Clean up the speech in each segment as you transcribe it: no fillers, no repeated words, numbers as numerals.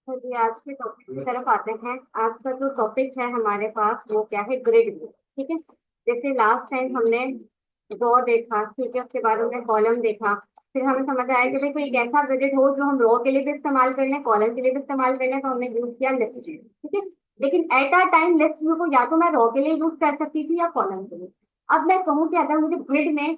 तो जी आज के टॉपिक की तरफ आते हैं। आज का जो टॉपिक है हमारे पास वो क्या है, ग्रिड व्यू। ठीक है। जैसे लास्ट टाइम हमने रॉ देखा, ठीक है, उसके बाद हमने कॉलम देखा। फिर हमें समझ आया कि भाई कोई एक ऐसा विजिट हो जो हम रॉ के लिए भी इस्तेमाल कर लें, कॉलम के लिए भी इस्तेमाल कर लें, तो हमने यूज किया लिस्ट व्यू। ठीक है। लेकिन at a time list view को या तो मैं रॉ के लिए यूज कर सकती थी या कॉलम के लिए। अब मैं कहूँ कि अगर मुझे ग्रिड में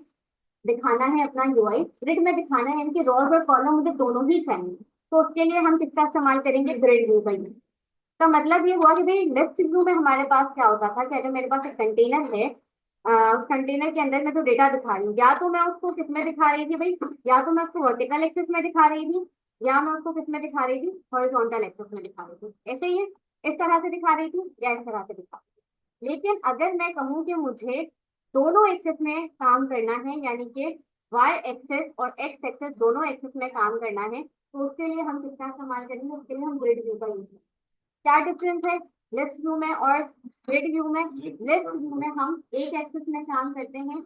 दिखाना है अपना यूआई, ग्रिड में दिखाना है, इनके रॉज और कॉलम मुझे दोनों ही चाहिए, तो उसके लिए हम किसका इस्तेमाल करेंगे, ग्रिड व्यू का यूज। तो मतलब ये हुआ कि भाई लिस्ट व्यू में हमारे पास क्या होता था कि अगर मेरे पास एक कंटेनर है, उस कंटेनर के अंदर मैं जो डेटा दिखा रही हूँ, या तो मैं उसको किस में दिखा रही थी भाई, या तो मैं उसको वर्टिकल एक्सिस में दिखा रही थी, या मैं उसको किस में दिखा रही थी, हॉरिजॉन्टल एक्सिस में दिखा रही थी। ऐसे ही है, इस तरह से दिखा रही थी या इस तरह से दिखा रही थी। लेकिन अगर मैं कहूँ कि मुझे दोनों एक्सिस में काम करना है, यानी कि वाई एक्सेस और एक्स एक्सेस दोनों एक्सिस में काम करना है, तो उसके लिए हम किसका इस्तेमाल करेंगे, उसके लिए हम ग्रिड व्यू का यूज। क्या डिफरेंस है लिस्ट व्यू में और ग्रिड व्यू में? लिस्ट व्यू में हम एक एक्सिस में काम करते हैं,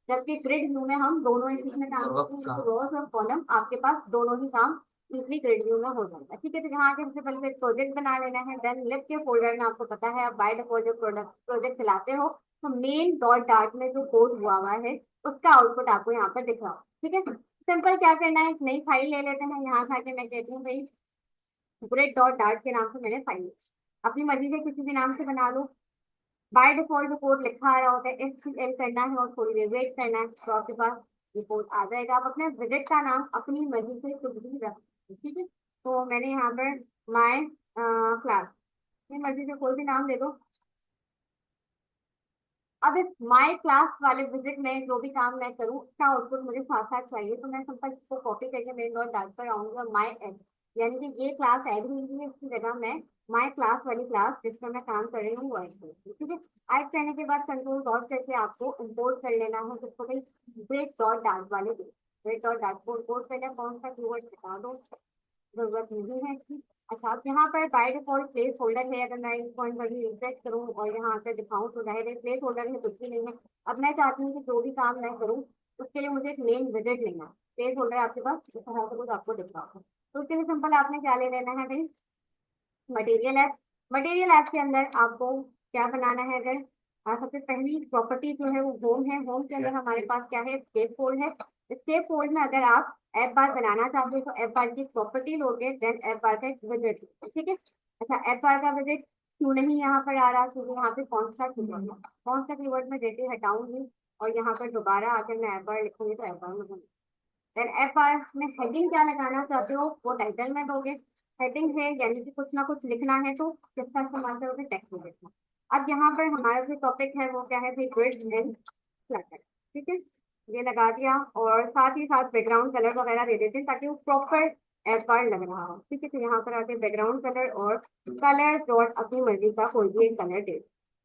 जबकि ग्रिड व्यू में हम दोनों एक्सिस में काम करते हैं। तो रोज और कॉलम आपके पास दोनों ही काम इजली ग्रिड व्यू में हो जाता है। ठीक है। तो यहाँ के सबसे पहले एक प्रोजेक्ट बना लेना है। देन लिस्ट के फोल्डर में आपको पता है, आप बाय डिफॉल्ट जो प्रोजेक्ट चलाते हो, तो मेन डॉट डार्ट में जो कोड हुआ है उसका आउटपुट आपको यहाँ पर दिख रहा हो। ठीक है। सिंपल क्या करना है, एक नई फाइल ले लेते हैं। यहाँ जाके मैं कहती हूँ भाई ग्रिड डॉट डार्ट के नाम से मैंने फाइल, अपनी मर्जी से किसी भी नाम से बना लो। बाय डिफॉल्ट जो कोड लिखा आ रहा होता है एसक्यूएल करना है और थोड़ी देर वेट करना है, तो आपके पास ये कोड आ जाएगा। आप अपने विजिट का नाम अपनी मर्जी से कुछ भी रख सकते हैं। ठीक है। तो मैंने यहाँ पर माय क्लास, अपनी मर्जी से कोई भी नाम दे दो। अब इस माय क्लास वाले विजिट में जो भी काम मैं करूँ उसका आउटपुट मुझे साथ साथ चाहिए, तो मैं सिंपल इसको कॉपी करके मेरे नोट डाल पर आऊंगी और माय ऐड, यानी कि ये क्लास ऐड हुई है, इसकी जगह मैं माय क्लास वाली क्लास जिसमें मैं काम कर रही हूँ वो ऐड करूँगी। ठीक है। ऐड करने के बाद कंट्रोल डॉट करके आपको इम्पोर्ट कर लेना है जिसको भाई ब्रेक डॉट डार्ट वाले ब्रेक डॉट डार्ट को इम्पोर्ट कर लिया। कौन सा कीवर्ड बता दो, जरूरत नहीं है इसकी। अच्छा, अब यहाँ पर बाय डिफॉल्ट प्लेस होल्डर है। अगर मैं इस पॉइंट पर भी रिफ्रेश करूँ और यहाँ आकर दिखाऊँ तो जाहिर है प्लेस होल्डर है, कुछ भी नहीं है। अब मैं चाहती हूँ कि जो भी काम मैं करूँ उसके लिए मुझे एक मेन विजिट लेना है। प्लेस होल्डर आपके पास इस तरह से कुछ आपको दिख रहा होगा, तो उसके लिए सिंपल आपने क्या ले लेना है भाई, मटेरियल ऐप। मटेरियल ऐप के अंदर आपको क्या बनाना है, अगर सबसे पहली प्रॉपर्टी जो है वो होम है। होम के अंदर हमारे पास क्या है, स्केप फोल्ड है। स्केप फोल्ड में अगर आप ऐप बार बनाना चाहते हो तो ऐप बार की प्रॉपर्टी लोगे, देन ऐप बार का विजिट। ठीक है। अच्छा, ऐप बार का विजिट क्यों नहीं यहाँ पर आ रहा, क्योंकि यहाँ पे कौन सा कीवर्ड में जैसे हटाऊंगी और यहाँ पर दोबारा आकर मैं ऐप बार लिखूंगी तो ऐप बार में, देन एफ आर में हेडिंग क्या लगाना चाहते हो वो टाइटल में दोगे। हेडिंग है यानी कि कुछ ना कुछ लिखना है तो किसका इस्तेमाल करोगे, टेक्स्ट में लिखना। अब यहाँ पर हमारा जो टॉपिक है वो क्या है भाई, ग्रिड एंड फ्लैटर। ठीक है। ये लगा दिया और साथ ही साथ बैकग्राउंड कलर वगैरह दे देते हैं ताकि वो प्रॉपर एफ आर लग रहा हो। ठीक है। तो यहाँ पर आके बैकग्राउंड कलर और कलर डॉट अपनी मर्जी का कोई भी एक कलर दे।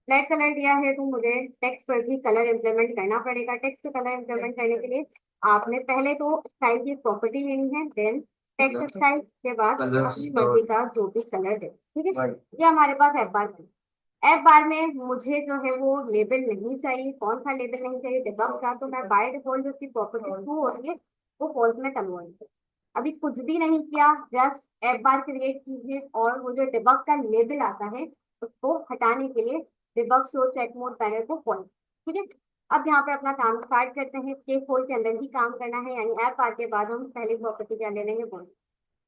ब्लैक कलर दिया है तो मुझे टेक्स्ट पर भी कलर इम्प्लीमेंट करना पड़ेगा। टेक्स्ट पे कलर इम्प्लीमेंट करने के लिए आपने पहले तो स्टाइल की प्रॉपर्टी लेनी है, देन टेक्स्ट स्टाइल के बाद अपनी मर्जी का जो भी कलर दे। ठीक है। ये हमारे पास ऐप बार है। ऐप बार में मुझे जो है वो लेबल नहीं चाहिए। कौन सा लेबल नहीं चाहिए, डिबग का, तो मैं बाय डिफॉल्ट जो उसकी प्रॉपर्टी ट्रू होती है वो फॉल्स में कन्वर्ट। अभी कुछ भी नहीं किया, जस्ट ऐप बार क्रिएट कीजिए और वो जो डिबग का लेबल आता है उसको हटाने के लिए debug show check mode panel को फॉल्स। ठीक है। अब यहाँ पर अपना काम स्टार्ट करते हैं। स्केप फोल्ड के अंदर ही काम करना है, यानी ऐप बार के बाद हम पहली प्रॉपर्टी क्या ले लेंगे, पॉइंट।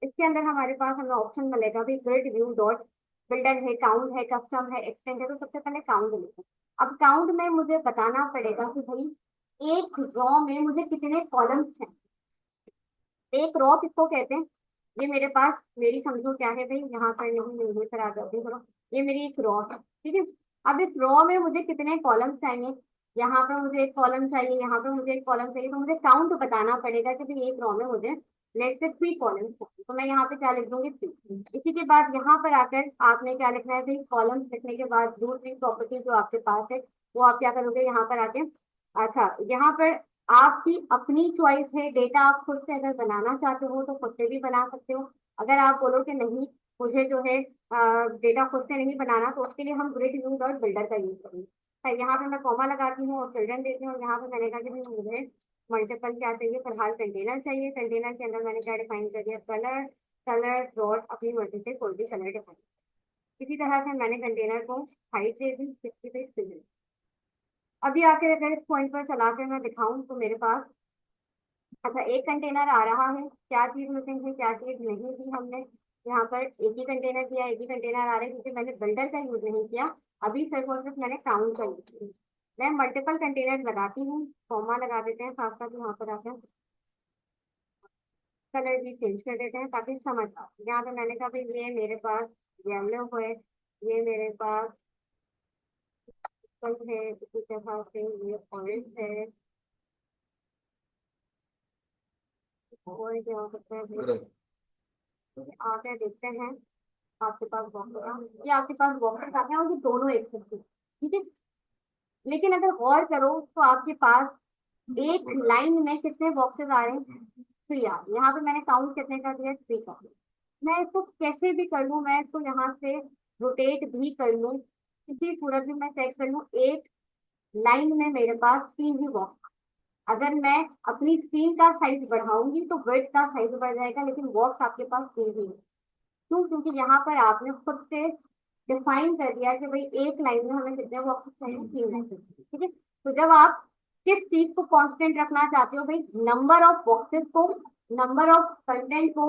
इसके अंदर हमारे पास हमें ऑप्शन मिलेगा भी ग्रिड व्यू डॉट बिल्डर है, काउंट है, कस्टम है, एक्सटेंड है। तो सबसे पहले काउंट लिखें। अब काउंट में मुझे बताना पड़ेगा कि भाई एक रॉ में मुझे कितने कॉलम्स हैं। एक रॉ किसको कहते हैं, ये मेरे पास मेरी समझो क्या है भाई, यहाँ पर नहीं मेरे पर आ जाती है थोड़ा। ये मेरी एक रॉ है। ठीक है। अब इस रॉ में मुझे कितने कॉलम चाहिए, यहाँ पर मुझे एक कॉलम चाहिए, यहाँ पर मुझे एक कॉलम चाहिए, तो मुझे काउंट बताना पड़ेगा कि भाई एक रॉ में मुझे लेट से 3 कॉलम चाहिए, तो मैं यहाँ पे क्या लिख दूंगी, 3। इसी के बाद यहाँ पर आकर आपने क्या लिखना है भाई, कॉलम लिखने के बाद दूसरी प्रॉपर्टी जो आपके पास है वो आप क्या करोगे यहाँ पर आके। अच्छा, यहाँ पर आपकी अपनी चॉइस है, डेटा आप खुद से अगर बनाना चाहते हो तो खुद से भी बना सकते हो। अगर आप बोलो कि नहीं मुझे जो है डेटा खुद से नहीं बनाना, तो उसके लिए हम ग्रिड व्यू डॉट बिल्डर का यूज करेंगे। तो यहाँ पे मैं कॉमा लगाती हूँ और चिल्ड्रन देती हूँ। यहाँ पे मैंने कहा कि भाई मुझे मल्टीपल क्या चाहिए, फिलहाल कंटेनर चाहिए। कंटेनर के अंदर मैंने क्या डिफाइन कर दिया, कलर कलर डॉट अपनी मर्जी से कोई भी कलर डिफाइन। इसी तरह से मैंने कंटेनर को हाइट दे दी 60 से 60। अभी आके अगर इस पॉइंट पर चला कर मैं दिखाऊं तो मेरे पास, अच्छा, एक कंटेनर आ रहा है, क्या चीज मिसिंग है, क्या चीज नहीं दी हमने। यहाँ पर एक ही कंटेनर दिया, एक ही कंटेनर आ रहा है क्योंकि मैंने बिल्डर का यूज नहीं किया। अभी सिर्फ और सिर्फ मैंने काउंट का यूज किया। मैं मल्टीपल कंटेनर लगाती हूँ, कॉमा लगा देते हैं साथ साथ, यहाँ पर आकर कलर भी चेंज कर देते हैं ताकि समझ आए। यहाँ पे मैंने कहा भाई ये मेरे पास येलो है, ये मेरे पास पर्पल है, इसी तरह से ये ऑरेंज है, और क्या हो सकता है भाई? आगे देखते हैं। आपके पास बॉक्स, ये आपके पास बॉक्सेस आते हैं और ये दोनों एक साथ हैं, ठीक है। लेकिन अगर गौर करो तो आपके पास एक लाइन में कितने बॉक्सेस आ रहे हैं? 3 आ रहे हैं। यहाँ पे मैंने काउंट कितने का दिया? 3 का। मैं इसको कैसे भी कर लूँ, मैं इसको यहाँ से रोटेट भी कर लूँ, किसी सूरत में मैं सेट कर लूँ, एक लाइन में मेरे पास 3 ही बॉक्स। अगर मैं अपनी स्क्रीन का साइज बढ़ाऊंगी तो विड्थ का साइज बढ़ जाएगा, लेकिन बॉक्स आपके पास 3 ही है। क्यों? क्योंकि यहाँ पर आपने खुद से डिफाइन कर दिया कि भाई एक लाइन में हमें कितने बॉक्सेस चाहिए? 3 बॉक्सेस, ठीक है। तो जब आप किस चीज को कांस्टेंट रखना चाहते हो भाई, नंबर ऑफ बॉक्सेस को, नंबर ऑफ कंटेंट को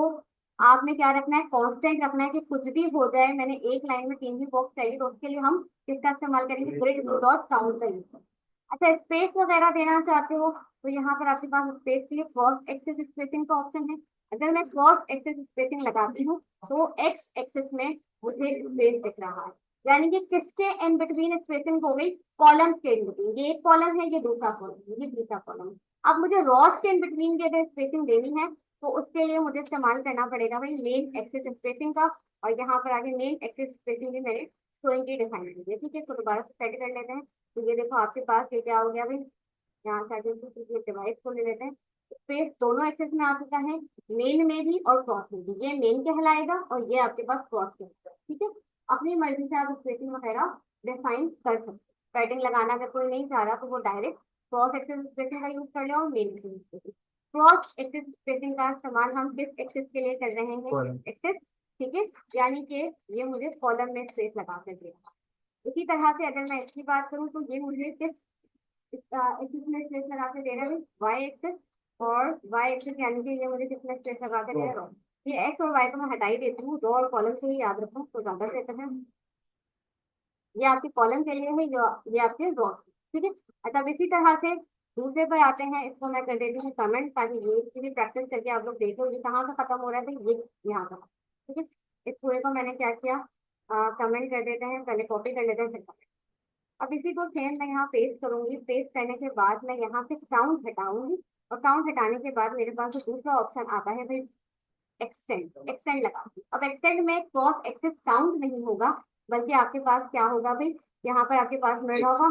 आपने क्या रखना है? कांस्टेंट रखना है कि कुछ भी हो जाए, मैंने एक लाइन में 3 ही बॉक्स चाहिए, तो उसके लिए हम किसका इस्तेमाल करेंगे? ग्रिड डॉट काउंट का यूज। अच्छा, स्पेस वगैरह देना चाहते हो तो यहाँ पर आपके पास स्पेस के लिए क्रॉस एक्सिस स्पेसिंग का ऑप्शन है। अगर मैं क्रॉस एक्सिस स्पेसिंग लगाती हूँ तो एक्स एक्सिस में मुझे स्पेस दिख रहा है, यानी कि किसके इन बिटवीन स्पेसिंग हो गई? कॉलम्स के इन बिटवीन। ये एक कॉलम है, ये दूसरा कॉलम है, ये तीसरा कॉलम है। अब मुझे रॉस के इन बिटवीन की अगर स्पेसिंग देनी है तो उसके लिए मुझे इस्तेमाल करना पड़ेगा भाई मेन एक्सिस स्पेसिंग का। और यहाँ पर आगे मेन एक्सिस स्पेसिंग भी मैंने 20 डिफाइन की है, ठीक है। तो दोबारा से सेट कर लेते हैं। तो ये देखो आपके पास ये क्या हो गया भाई, यहाँ से आगे डिवाइस को ले लेते हैं। स्पेस दोनों एक्सेस में आ चुका है, मेन में भी और क्रॉस में भी। ये मेन कहलाएगा और ये आपके पास क्रॉस कहलाएगा, ठीक है। अपनी मर्जी से आप स्पेसिंग वगैरह डिफाइन कर सकते हैं। पैडिंग लगाना अगर कोई नहीं चाह रहा तो वो डायरेक्ट क्रॉस एक्सेस स्पेसिंग का यूज कर ले और main axis spacing. Cross axis spacing का इस्तेमाल हम किस एक्सेस के लिए कर रहे हैं? एक्सेस, ठीक है। यानी कि ये मुझे कॉलम में स्पेस लगा कर देगा। इसी तरह से अगर मैं इसकी बात करूँ तो ये मुझे किस एक्सिस में स्पेस लगा के दे रहा है? Y axis. और वाई एक्सिस यानी कि ये मुझे कितना स्पेस लगा के दे रहा है? ये एक्स और वाई को मैं हटा ही देती हूँ, रो और कॉलम से ही याद रखूँ तो ज्यादा बेहतर है। ये आपके कॉलम के लिए है, ये आपके रो, ठीक है। अच्छा, अब इसी तरह से दूसरे पर आते हैं। इसको मैं कर देती हूँ कमेंट, ताकि ये इसकी भी प्रैक्टिस करके आप लोग देखो ये कहाँ से खत्म हो रहा है भाई, ये यहाँ का, ठीक है। इस पूरे को मैंने क्या किया, कमेंट कर देते हैं, पहले कॉपी कर लेते हैं, फिर comment। अब इसी को सेम मैं यहाँ पेस्ट करूंगी। पेस्ट करने के बाद मैं यहाँ से काउंट हटाऊंगी, और काउंट हटाने के बाद मेरे पास जो दूसरा ऑप्शन आता है भाई एक्सटेंड, एक्सटेंड लगा। अब एक्सटेंड में क्रॉस एक्सिस काउंट नहीं होगा, बल्कि आपके पास क्या होगा भाई, यहाँ पर आपके पास मिल रहा होगा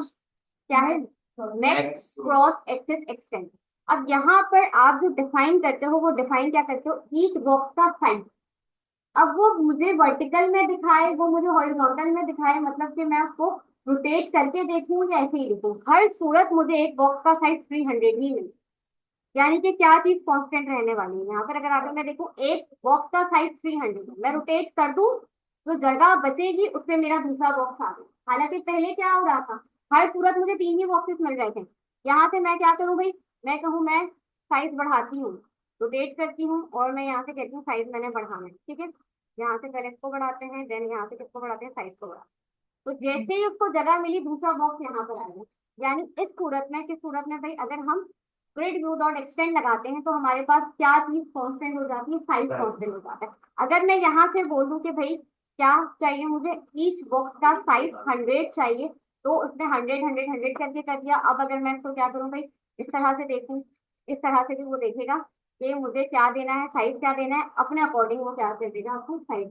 क्या है? Next cross axis extend. अब यहाँ पर आप जो डिफाइन करते हो वो डिफाइन क्या करते हो? ईच बॉक्स का साइज। अब वो मुझे वर्टिकल में दिखाए, वो मुझे हॉरिजॉन्टल में दिखाए, मतलब कि मैं उसको रोटेट करके देखूं या ऐसे ही देखूं, हर सूरत मुझे एक बॉक्स का साइज 300 ही मिले। यानी कि क्या चीज कांस्टेंट रहने वाली है यहाँ पर? अगर आगे मैं देखूं एक बॉक्स का साइज 300 है, मैं रोटेट कर दूं तो जगह बचेगी उससे मेरा दूसरा बॉक्स आ गया। हालांकि पहले क्या हो रहा था, हर सूरत मुझे 3 ही बॉक्सेस मिल रहे थे। यहाँ से मैं क्या करूँ भाई, मैं कहूँ मैं साइज बढ़ाती हूँ, रोटेट करती हूँ और मैं यहाँ से कहती हूँ साइज मैंने बढ़ाना है, ठीक है। यहाँ से पहले इसको बढ़ाते हैं, देन यहाँ से किसको बढ़ाते हैं? साइज को बढ़ाते हैं। तो जैसे ही उसको जगह मिली दूसरा बॉक्स यहाँ पर आएगा। यानी इस सूरत में, किस सूरत में भाई, अगर हम ग्रिड व्यू डॉट एक्सटेंड लगाते हैं तो हमारे पास क्या चीज कांस्टेंट हो जाती है? साइज कांस्टेंट हो जाता है। अगर मैं यहाँ से बोल दूं कि भाई क्या चाहिए मुझे, ईच बॉक्स का साइज 100 चाहिए, तो उसने 100 100 100 करके कर दिया। अब अगर मैं इसको क्या करूँ भाई, इस तरह से देखूं, इस तरह से भी वो देखेगा कि मुझे क्या देना है, साइज क्या देना है, अपने अकॉर्डिंग वो क्या कर देगा आपको? साइज।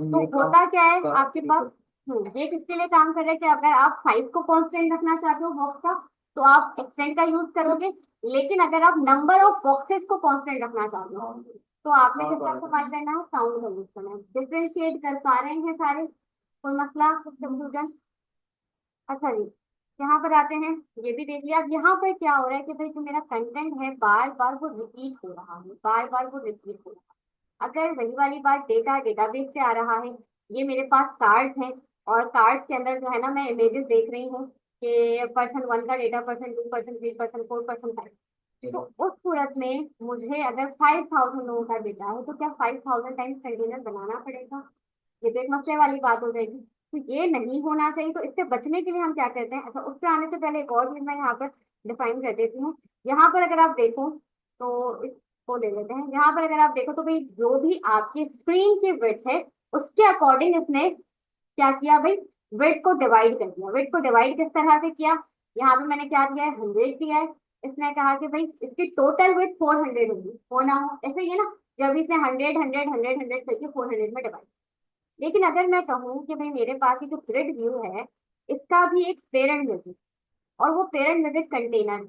तो होता क्या है आपके पास, ये किसके लिए काम कर रहा है कि अगर आप साइज को कांस्टेंट रखना चाहते हो बॉक्स का तो आप एक्सटेंड का यूज करोगे। लेकिन अगर आप नंबर ऑफ बॉक्सेस को कांस्टेंट रखना चाहते हो तो आपने किसका इस्तेमाल करना है? काउंट का यूज करना है। डिफ्रेंशिएट कर पा रहे हैं सारे? कोई मसला, कुछ कंफ्यूजन? अच्छा जी, यहाँ पर आते हैं। ये भी देख लिया। अब यहाँ पर क्या हो रहा है कि भाई जो मेरा कंटेंट है बार बार वो रिपीट हो रहा है, बार बार वो रिपीट हो रहा है। अगर वही वाली बात डेटा डेटाबेस से आ रहा है, ये मेरे पास कार्ड्स हैं, और कार्ड्स के अंदर जो है ना मैं इमेजेस देख रही हूँ कि पर्सन 1 का data, person 2, person 3, person 4, person 5। तो उस सूरत में मुझे अगर 5000 लोगों का डेटा है तो क्या 5000 टाइम्स कंटेनर बनाना पड़ेगा? ये तो एक मसले वाली बात हो जाएगी। तो ये नहीं होना चाहिए। तो इससे बचने के लिए हम क्या करते हैं? अच्छा, उस पर आने से पहले एक और चीज मैं यहाँ पर डिफाइन कर देती हूँ। यहाँ पर अगर आप देखो तो इसको ले लेते हैं। यहाँ पर अगर आप देखो तो भाई जो भी आपकी स्क्रीन की विड्थ है उसके अकॉर्डिंग इसने क्या किया भाई, विड्थ को डिवाइड कर दिया। विड्थ को डिवाइड किस तरह से किया? यहाँ पे मैंने क्या दिया है, 100 दिया है। इसने कहा कि भाई इसकी टोटल विड्थ 400 होगी, हो ना हो ऐसे ही है ना। जब इसने 100 100 100 100 करके 400 में डिवाइड। लेकिन अगर मैं कहूँ कि भाई मेरे पास ये जो ग्रिड व्यू है इसका भी एक पेरेंट विजिट, और वो पेरेंट विजिट कंटेनर है,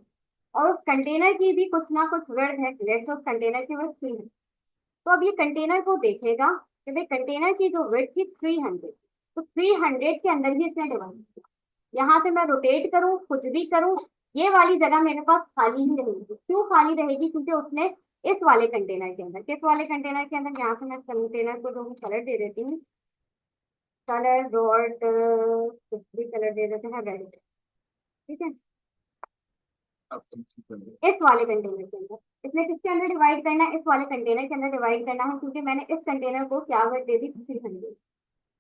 और उस कंटेनर की भी कुछ ना कुछ वर्ड है, लेट्स उस कंटेनर की वर्ड 3 है। तो अब ये कंटेनर को देखेगा कि भाई कंटेनर की जो विड्थ थी 300, तो 300 के अंदर ही इसने डिवाइड किया। यहाँ से मैं रोटेट करूँ कुछ भी करूँ, ये वाली जगह मेरे पास खाली ही रहेगी। क्यों खाली रहेगी? क्योंकि उसने इस वाले कंटेनर के अंदर, किस वाले कंटेनर के अंदर, यहाँ से मैं कंटेनर को जो कलर दे देती हूँ, कलर डॉट कुछ भी कलर दे देते हैं, रेड। ठीक है, इस वाले कंटेनर के अंदर इसने किसके अंदर डिवाइड करना है? इस वाले कंटेनर के अंदर डिवाइड करना है, क्योंकि मैंने इस कंटेनर को क्या वर्ड दे दी, 300।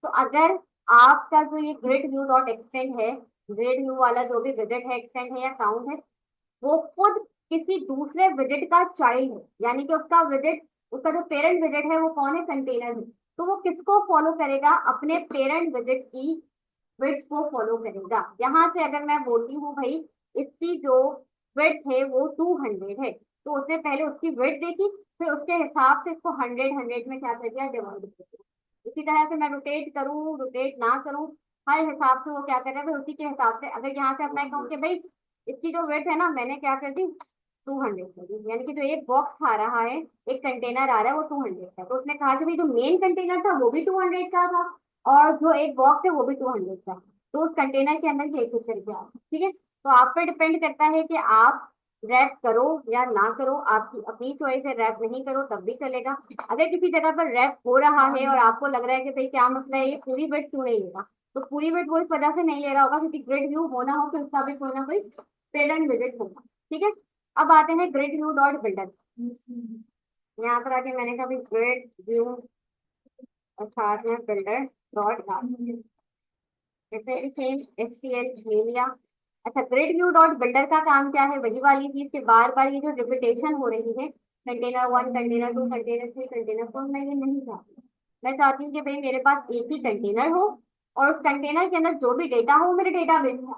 तो अगर आपका जो ये ग्रिड व्यू डॉट एक्सटेंड है, ग्रिड व्यू वाला जो भी विजिट है, एक्सटेंड है या काउंट है, वो खुद किसी दूसरे विजिट का चाइल्ड है, यानी कि उसका विजिट, उसका जो पेरेंट विजिट है वो कौन है? कंटेनर है। तो वो किसको फॉलो करेगा? अपने पेरेंट विजिट की विड्थ को फॉलो करेगा। यहाँ से अगर मैं बोलती हूँ भाई इसकी जो विड्थ है वो 200 है, तो उसने पहले उसकी विड्थ देखी, फिर उसके हिसाब से इसको 100 में क्या कर दिया, डिवाइड कर दिया। इसी तरह से मैं रोटेट करूँ रोटेट ना करूँ, हर हिसाब से वो क्या कर रहा है भाई, उसी के हिसाब से। अगर यहाँ से अब मैं कहूँ कि भाई इसकी जो विड्थ है ना, मैंने क्या कर दी, 200 कर दी, यानी कि जो एक बॉक्स आ रहा है, एक कंटेनर आ रहा है वो 200 का। तो उसने कहा कि भाई जो मेन कंटेनर था वो भी 200 का था, और जो एक बॉक्स है वो भी 200 का। तो उस कंटेनर के अंदर ये एक करके आ, ठीक है। तो आप पे डिपेंड करता है कि आप रैप करो या ना करो, आपकी अपनी चॉइस है। रैप नहीं करो तब भी चलेगा। अगर किसी जगह पर रैप हो रहा है और आपको लग रहा है कि भाई क्या मसला है, ये पूरी वेट क्यों नहीं लेगा, तो पूरी वेट वो इस वजह से नहीं ले रहा होगा क्योंकि ग्रिड व्यू होना हो फिर उसका भी कोई ना कोई पेरेंट विजिट होगा। ठीक है, अब आते हैं ग्रिड व्यू डॉट बिल्डर। यहाँ पर आके मैंने कहा ग्रिड व्यू और साथ में बिल्डर डॉट, जैसे सेम एचटीएल ले लिया। अच्छा, ग्रिड व्यू डॉट बिल्डर का काम क्या है? वही वाली चीज के बार बार ये जो रिपीटेशन हो रही है, कंटेनर 1, कंटेनर 2, कंटेनर 3, कंटेनर 4, मैं ये नहीं चाहती। मैं चाहती हूँ कि भाई मेरे पास एक ही कंटेनर हो, और उस कंटेनर के अंदर जो भी डेटा हो मेरे डेटाबेस में,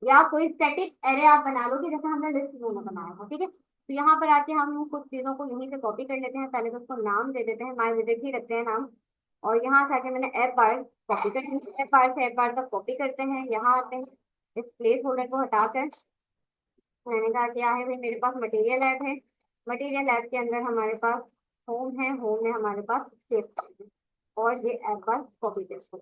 या कोई स्टैटिक एरे आप बना लो कि जैसे हमने लिस्ट व्यू में बनाया था। ठीक है, तो यहाँ पर आके हम कुछ चीजों को यहीं से कॉपी कर लेते हैं। पहले तो उसको नाम दे देते हैं, माई विजिट ही रखते हैं नाम। और यहाँ से आके मैंने एप बार कॉपी कर, एप बार से एप बार तक कॉपी करते हैं। यहाँ आते हैं, इस प्लेस होल्डर को हटाकर मैंने कहा क्या है भाई, मेरे पास मटेरियल ऐप है। मटेरियल ऐप के अंदर हमारे पास होम है, होम में हमारे पास सेव है, और ये ऐप बार कॉपी पेस्ट,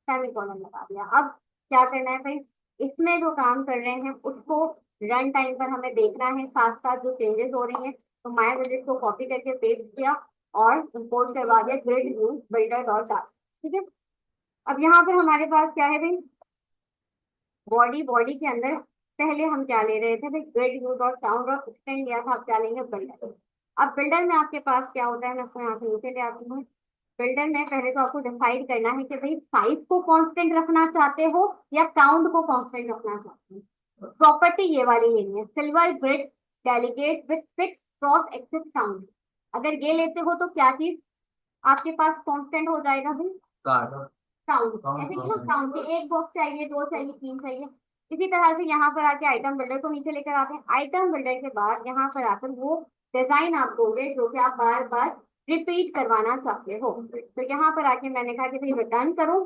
सेमीकोलन लगा दिया। अब क्या करना है भाई, इसमें जो काम कर रहे हैं उसको रन टाइम पर हमें देखना है, साथ साथ जो चेंजेस हो रही हैं। तो माय विजिट को कॉपी करके पेस्ट किया और इंपोर्ट करवा दिया grid view builder dot are. ठीक है, अब यहाँ पर हमारे पास क्या है भाई, बॉडी, बॉडी के अंदर पहले हम क्या ले रहे थे भाई, ग्रिड व्यू डॉट साउंड और एक्सटेंड लिया था। अब क्या लेंगे, बिल्डर। अब बिल्डर में आपके पास क्या होता है, मैं आपको यहाँ से नीचे ले आती हूँ। बिल्डर में पहले तो आपको डिसाइड करना है कि भाई साइज को कांस्टेंट रखना चाहते हो या काउंट को कांस्टेंट रखना चाहते हो। प्रॉपर्टी ये वाली लेनी है, silver grid delegate with fix cross axis count. अगर ये लेते हो तो क्या चीज आपके पास कांस्टेंट हो जाएगा भाई, काउंट। ऐसे कि ना काउंट, एक बॉक्स चाहिए, दो चाहिए, तीन चाहिए। इसी तरह से यहाँ पर आके आइटम बिल्डर को नीचे लेकर आते हैं। आइटम बिल्डर के बाद यहाँ पर आकर वो डिजाइन आप दोगे जो कि आप बार बार रिपीट करवाना चाहते हो। तो यहाँ पर आके मैंने कहा कि भाई रिटर्न करो,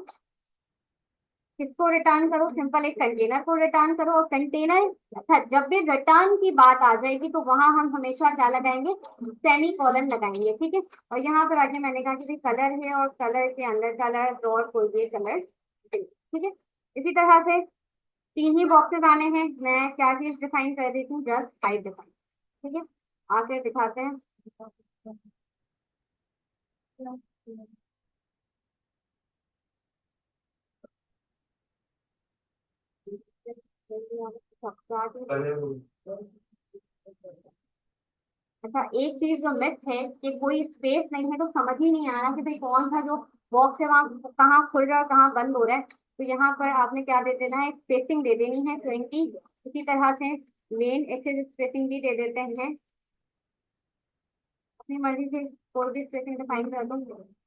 किसको रिटर्न करो, सिंपल एक कंटेनर को रिटर्न करो। और कंटेनर, अच्छा, जब भी रिटर्न की बात आ जाएगी तो वहां हम हमेशा क्या लगाएंगे, सेमी कॉलन लगाएंगे। ठीक है, और यहाँ पर आके मैंने कहा कि भाई कलर है, और कलर के अंदर कलर डॉट कोई भी कलर। ठीक है, इसी तरह से तीन ही बॉक्सेस आने हैं। मैं क्या चीज डिफाइन कर देती हूँ, जस्ट हाइट डिफाइन। ठीक है, आगे दिखाते हैं। अच्छा, एक चीज जो मिथ है कि कोई स्पेस नहीं है तो समझ ही नहीं आ रहा कि भाई कौन सा जो बॉक्स है वहाँ कहाँ खुल रहा है और कहाँ बंद हो रहा है। तो यहाँ पर आपने क्या दे देना है, स्पेसिंग दे देनी है 20। इसी तरह से मेन एक्सेस स्पेसिंग भी दे देते हैं, अपनी मर्जी से कोई भी स्पेसिंग डिफाइन कर दो।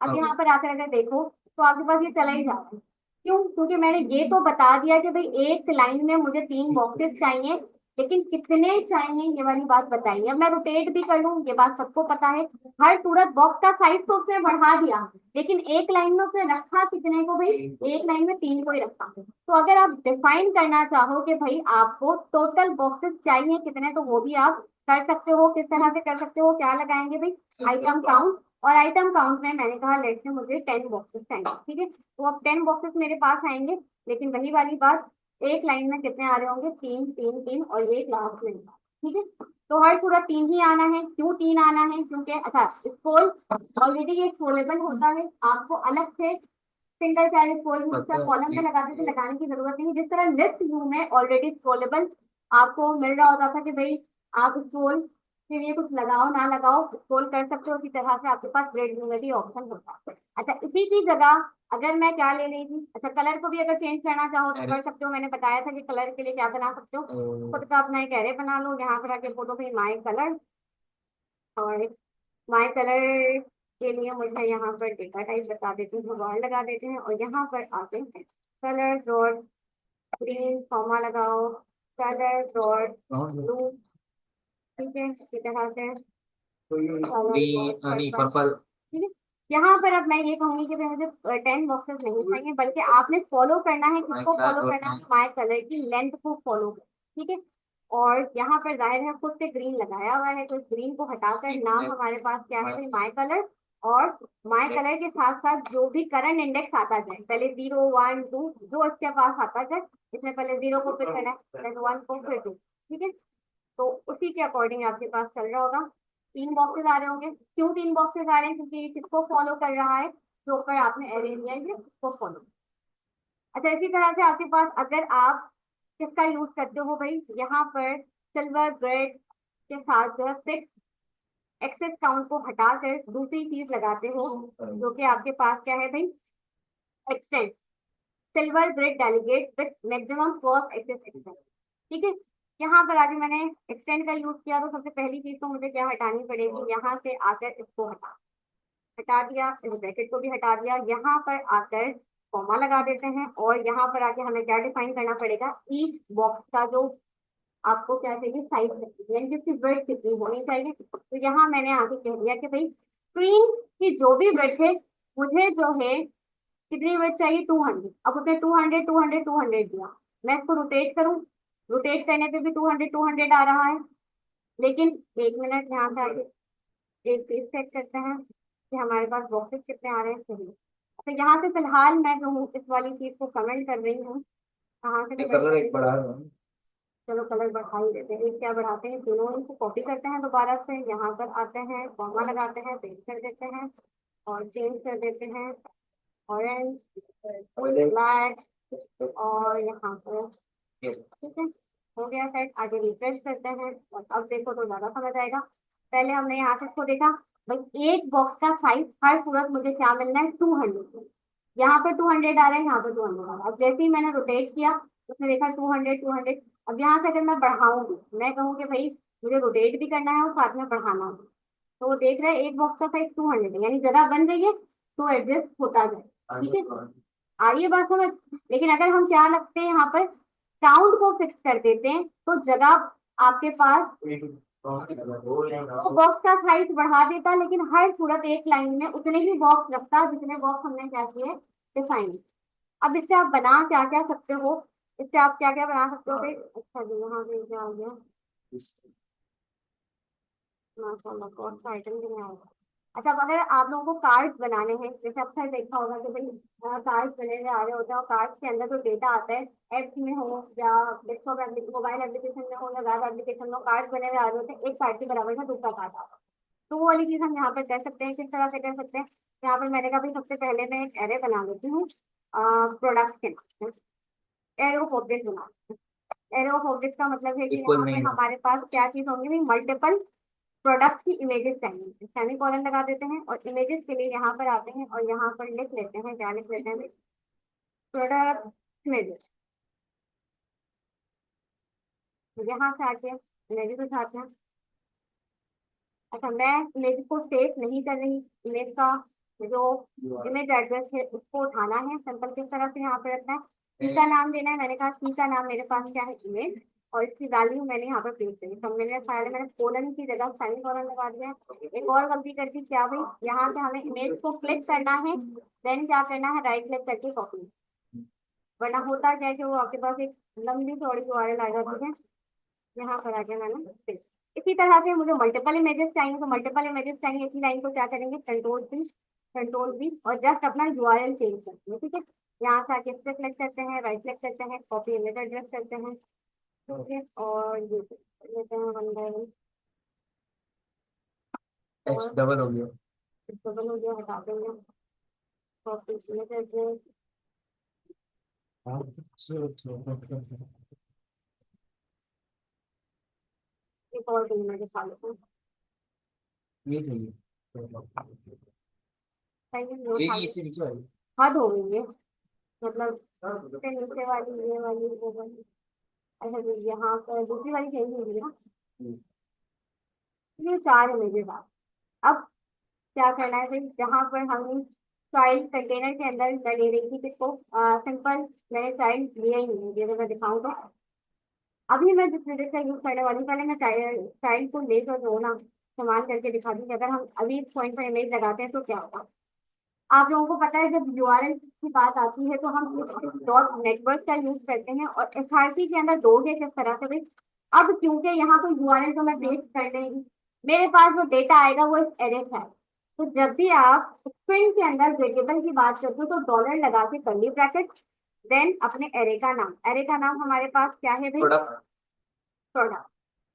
अब यहाँ पर आकर अगर देखो तो आपके पास ये चला ही जा रहा है। क्यों? क्योंकि मैंने ये तो बता दिया कि भाई एक लाइन में मुझे 3 बॉक्सेस चाहिए, लेकिन कितने चाहिए ये वाली बात बताइए। अब मैं रोटेट भी कर लूँ, ये बात सबको पता है। हर सूरत बॉक्स का साइज तो उसने बढ़ा दिया, लेकिन एक लाइन में उसने रखा कितने को भाई? एक लाइन में 3 को ही रखा। तो अगर आप डिफाइन करना चाहो कि भाई आपको टोटल बॉक्सेस चाहिए कितने, तो वो भी आप कर सकते हो। किस तरह से कर सकते हो, क्या लगाएंगे भाई? Item count. और आइटम काउंट में मैंने कहा लेट से मुझे 10 बॉक्सेस चाहिए, ठीक है। तो अब 10 बॉक्सेस मेरे पास आएंगे, लेकिन वही वाली बात, एक लाइन में कितने आ रहे होंगे? 3 3 3, और एक लास्ट में, ठीक है। तो हर सूरत 3 ही आना है। क्यों 3 आना है? क्योंकि अच्छा, स्क्रॉल ऑलरेडी ये स्क्रॉलेबल होता है, आपको अलग से सिंगल चाइल्ड स्क्रॉल कॉलम पे लगाते थे, लगाने की जरूरत नहीं। जिस तरह लिस्ट व्यू में ऑलरेडी स्क्रॉलेबल आपको मिल रहा होता था कि भाई आप स्क्रॉल के लिए कुछ लगाओ ना लगाओ स्क्रॉल कर सकते हो, उसी तरह से आपके पास ग्रेड व्यू में भी ऑप्शन होता है। अच्छा, इसी की जगह अगर मैं क्या ले रही थी, अच्छा कलर को भी अगर चेंज करना चाहो तो कर सकते हो। मैंने बताया था कि कलर के लिए क्या बना सकते हो, खुद का अपना एक एरे बना लो, यहाँ पर आके बोलो भाई माई कलर। और माई कलर के लिए मुझे यहाँ पर डेटा टाइप बता देती हूँ, वर्ड लगा देते हैं, और यहाँ पर आते हैं कलर डॉट ग्रीन, कॉमा लगाओ, कलर डॉट ब्लू, ठीक है, इसी तरह से नहीं पर्पल, ठीक है। यहाँ पर अब मैं ये कहूंगी कि भाई मुझे 10 बॉक्सेस नहीं चाहिए, बल्कि आपने फॉलो करना है, किसको फॉलो करना है? माई कलर की लेंथ को फॉलो कर, ठीक है। और यहाँ पर जाहिर है खुद से ग्रीन लगाया हुआ है, तो ग्रीन को हटाकर नाम हमारे पास क्या है भाई? माई कलर। और माई कलर के साथ साथ जो भी करंट इंडेक्स आता जाए, पहले 0 1 2 जो इसके पास आता जाए, इसमें पहले 0 को फिर करना है, देन 1 को फिर 2, ठीक है। तो उसी के अकॉर्डिंग आपके पास चल रहा होगा। 3 बॉक्सेस आ रहे होंगे। क्यों 3 बॉक्सेस आ रहे हैं? क्योंकि ये किसको फॉलो कर रहा है? जो ऊपर आपने अरेंज किया है ये किसको फॉलो। अच्छा, इसी तरह से आपके पास अगर आप किसका यूज करते हो भाई, यहाँ पर सिल्वर ग्रेड के साथ जो है फिक्स एक्सेस काउंट को हटाकर दूसरी चीज लगाते हो, जो कि आपके पास क्या है भाई? Extent sliver grid delegate with maximum कॉस्ट एक्सेस एक्सटेंड, ठीक है। यहाँ पर आगे मैंने एक्सटेंड का यूज किया, तो सबसे पहली चीज तो मुझे क्या हटानी पड़ेगी? यहाँ से आकर इसको हटा दिया, इस ब्रैकेट को भी हटा दिया, यहाँ पर आकर कॉमा लगा देते हैं, और यहाँ पर आके हमें क्या डिफाइन करना पड़ेगा? ईच बॉक्स का जो आपको क्या चाहिए? साइज चाहिए, यानी कि उसकी ब्रेड कितनी होनी चाहिए। तो यहाँ मैंने आगे कह दिया कि भाई स्क्रीन की जो भी ब्रेड है, मुझे जो है कितनी वेट चाहिए? 200। अब उसने 200 200 200 दिया, मैं इसको रोटेट करूं, रोटेट करने पे भी 200 200 आ रहा है। लेकिन एक मिनट, यहाँ से आगे एक चीज चेक करते हैं कि हमारे पास बॉक्सेस कितने आ रहे हैं, सही। तो यहाँ से फिलहाल मैं जो हूँ इस वाली चीज को कमेंट कर रही हूँ, कहाँ से कलर एक बढ़ा रहा हूँ। चलो कलर बढ़ा ही देते हैं। एक क्या बढ़ाते हैं, दोनों को कॉपी करते हैं, दोबारा से यहाँ पर आते हैं, कॉमा लगाते हैं, पेस्ट कर देते हैं, और चेंज कर देते हैं ऑरेंज ब्लैक, और यहाँ पर ठीक है, हो गया सेट। आगे रिफ्रेश करते हैं, और अब देखो तो ज्यादा समझ आएगा। पहले हमने यहाँ से इसको देखा, भाई एक बॉक्स का साइज हर सूरत मुझे क्या मिलना है? 200। यहाँ पर 200 आ रहा है, यहाँ पर 200 आ रहा है। अब जैसे ही मैंने रोटेट किया, उसने देखा 200 200। अब यहाँ से अगर मैं बढ़ाऊंगी, मैं कहूँ कि भाई मुझे रोटेट भी करना है और साथ में बढ़ाना है, तो वो देख रहे हैं एक बॉक्स का साइज 200 है, यानी जगह बन रही है, तो एडजस्ट होता जाए, ठीक है। आइए बात समझ। लेकिन अगर हम क्या लगते हैं यहाँ पर, काउंट को फिक्स कर देते हैं, तो जगह आपके पास तो बॉक्स का साइज बढ़ा देता, लेकिन हर सूरत एक लाइन में उतने ही बॉक्स रखता जितने बॉक्स हमने क्या किए? डिफाइन। अब इससे आप बना क्या क्या सकते हो? इससे आप क्या क्या बना सकते हो भाई? अच्छा जी, यहाँ पे क्या हो गया? माशाल्लाह, कौन सा आइटम भी नहीं आएगा। अच्छा, अब अगर आप लोगों को कार्ड्स बनाने हैं, जैसे अक्सर देखा होगा कि भाई कार्ड्स बने हुए आ रहे होते हैं, और कार्ड्स के अंदर जो डेटा आता है, एप्स में हो या डेस्कटॉप मोबाइल एप्लीकेशन में हो या वेब एप्लीकेशन में, कार्ड्स बने हुए आ रहे होते हैं, एक कार्ड के बराबर का दूसरा कार्ड आता है। तो वो वाली चीज हम यहाँ पर कर सकते हैं। किस तरह से कर सकते हैं, यहाँ पर मैंने कहा भाई सबसे पहले मैं एक एरे बना लेती हूँ प्रोडक्ट के नाम से, एरे ऑफ ऑब्जेक्ट बना। एरे ऑफ ऑब्जेक्ट का मतलब है कि इक्वल यहाँ में पे ही ना। हमारे पास क्या चीज होंगी भाई, मल्टीपल प्रोडक्ट की इमेजेस चाहिए, सेमी कॉलन लगा देते हैं और इमेजेस के लिए यहाँ पर आते हैं और यहाँ पर लिख लेते हैं, क्या लिख लेते हैं, प्रोडक्ट इमेजेस। यहाँ से आके इमेजेस उठाते हैं। अच्छा, मैं इमेज को सेव नहीं कर रही, इमेज का जो इमेज एड्रेस है उसको उठाना है, सिंपल किस तरह से यहाँ पे रखना है, की का नाम देना है। मैंने कहा की का नाम मेरे पास क्या है, इमेज, और इसकी वैल्यू मैंने यहाँ पर पेस्ट करी। तो मैंने पहले मैंने कोलन की जगह सेमी कोलन लगा दिया है। एक और गलती कर दी, क्या भाई, यहाँ पे हमें इमेज को क्लिक करना है, देन क्या करना है, राइट क्लिक करके कॉपी। वरना होता क्या है कि वो आपके पास एक लंबी चौड़ी URL आ जाती है। यहाँ पर आके मैंने paste। इसी तरह से मुझे मल्टीपल इमेजेस चाहिए, तो मल्टीपल इमेजेस चाहिए, इसी लाइन को क्या करेंगे, कंट्रोल बी और जस्ट अपना URL चेंज करते हैं, ठीक है। यहाँ से आके इस पे क्लिक करते हैं, राइट क्लिक करते हैं, कॉपी इमेज एड्रेस करते हैं, ठीक है। और ये लेते हैं वन बाय वन, एच और डबल हो गया। डबल हो गया, हटा देंगे, कॉपी इमेज एड्रेस। हाँ, अच्छा। एक और दिन में दिखा लेते हैं, ये चाहिए। सही है, वो ये खाली इसी नीचे वाली। हद हो गई है, मतलब इससे नीचे वाली, ये वाली, वो वाली। अच्छा जी, यहाँ पर दूसरी वाली चेंज हो गई ना, ये चार इमेजेस आ। अब क्या करना है भाई, जहाँ पर हम चाइल्ड कंटेनर के अंदर मैं ले रही थी किसको, सिंपल, मैंने चाइल्ड लिया ही नहीं है, अगर मैं दिखाऊँ तो अभी मैं जिस प्रोजेक्ट का यूज करने वाली हूँ, पहले मैं चाइल्ड को लेकर जो ना इस्तेमाल करके दिखा दूँ कि अगर हम अभी इस पॉइंट पर इमेज लगाते हैं तो क्या होगा। आप लोगों को पता है जब URL की बात आती है तो हम डॉट नेटवर्क का यूज करते हैं, और एसआरसी के अंदर दोगे किस तरह से भाई। अब क्योंकि यहाँ पर URL को मैं पेस्ट कर देंगी, मेरे पास जो डेटा आएगा वो इस एरे का है। तो जब भी आप स्ट्रिंग के अंदर वेरिएबल की बात करते हो तो डॉलर लगा के कर्ली ब्रैकेट, देन अपने एरे का नाम, एरे का नाम हमारे पास क्या है भाई, प्रोडक्ट। प्रोडक्ट,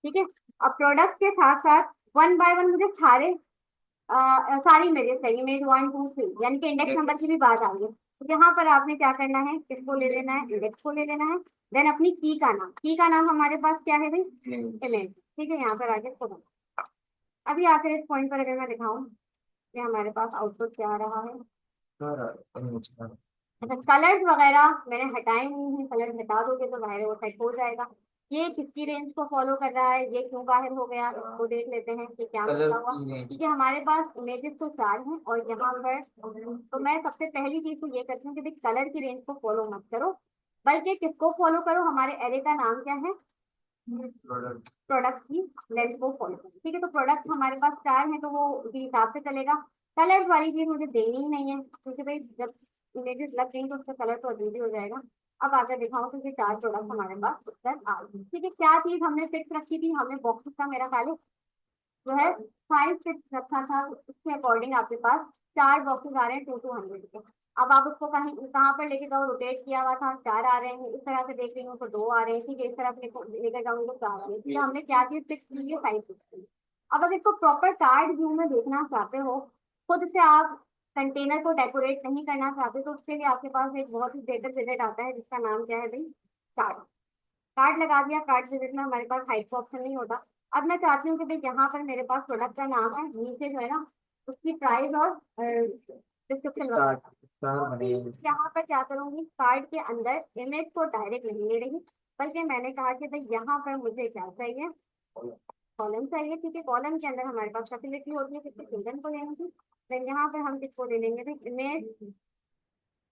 ठीक है। अब प्रोडक्ट के साथ साथ वन बाय वन मुझे सारी इमेजेस चाहिए, इमेज 1 2 3, यानी कि इंडेक्स नंबर की भी बात आ गई। तो यहाँ पर आपने क्या करना है, किसको ले लेना है, इंडेक्स को ले लेना है, देन अपनी की का नाम, की का नाम हमारे पास क्या है भाई, इमेज, ठीक है। यहाँ पर आके इसको बनाओ। अभी आकर इस पॉइंट पर अगर मैं दिखाऊं कि हमारे पास आउटपुट क्या आ रहा है। अच्छा, कलर्स वगैरह मैंने हटाए नहीं है, कलर हटा दोगे तो बाहर वो सेट हो जाएगा। ये किसकी रेंज को फॉलो कर रहा है, ये क्यों बाहर हो गया, इसको देख लेते हैं कि क्या कलर मसला हुआ। क्योंकि हमारे पास इमेजेस तो चार हैं और यहाँ पर, तो मैं सबसे पहली चीज तो ये करती हूँ कि भाई कलर की रेंज को फॉलो मत करो, बल्कि किसको फॉलो करो, हमारे एरे का नाम क्या है, प्रोडक्ट। प्रोडक्ट की लेंथ को फॉलो करो, ठीक है। तो प्रोडक्ट हमारे पास चार है तो वो उसी हिसाब से चलेगा। कलर वाली चीज मुझे देनी ही नहीं है, क्योंकि भाई जब इमेजेस लग गई तो उसका कलर तो अजीब हो जाएगा। अब आकर दिखाओ तो ये चार प्रोडक्ट हमारे पास उत्तर आ गए, ठीक है। क्या चीज हमने फिक्स रखी थी, हमने बॉक्सेस का मेरा ख्याल है जो है साइज फिक्स रखा था, उसके अकॉर्डिंग आपके पास चार बॉक्सेस आ रहे हैं 2 200 के। अब आप उसको कहीं कहाँ पर लेके जाओ, रोटेट किया हुआ था, चार आ रहे हैं, इस तरह से देख रही हूँ तो दो आ रहे हैं, ठीक है। इस तरह से लेकर जाऊंगी तो चार आ रहे हैं, ठीक है। हमने क्या चीज फिक्स की है, साइज फिक्स की। अब अगर इसको प्रॉपर कार्ड व्यू में देखना चाहते हो, खुद से आप कंटेनर को डेकोरेट नहीं करना चाहते, तो उसके लिए आपके पास एक बहुत ही बेहतर विजेट आता है जिसका नाम क्या है भाई, कार्ड। कार्ड लगा दिया, कार्ड विजिट में हमारे पास हाइट का ऑप्शन नहीं होता। अब मैं चाहती हूँ कि भाई यहाँ पर मेरे पास प्रोडक्ट का नाम है, नीचे जो है ना उसकी प्राइस और डिस्क्रिप्शन वगैरह। स्टार स्टार तो बनेगा। यहाँ पर क्या करूंगी, कार्ड के अंदर इमेज को डायरेक्ट नहीं ले रही, बल्कि मैंने कहा कि भाई यहाँ पर मुझे क्या चाहिए, कॉलम चाहिए, ठीक है। कॉलम के अंदर हमारे पास फैसिलिटी होती है किसके, चिल्ड्रन को लेने की। देन यहाँ पर हम किसको ले लेंगे भाई, इमेज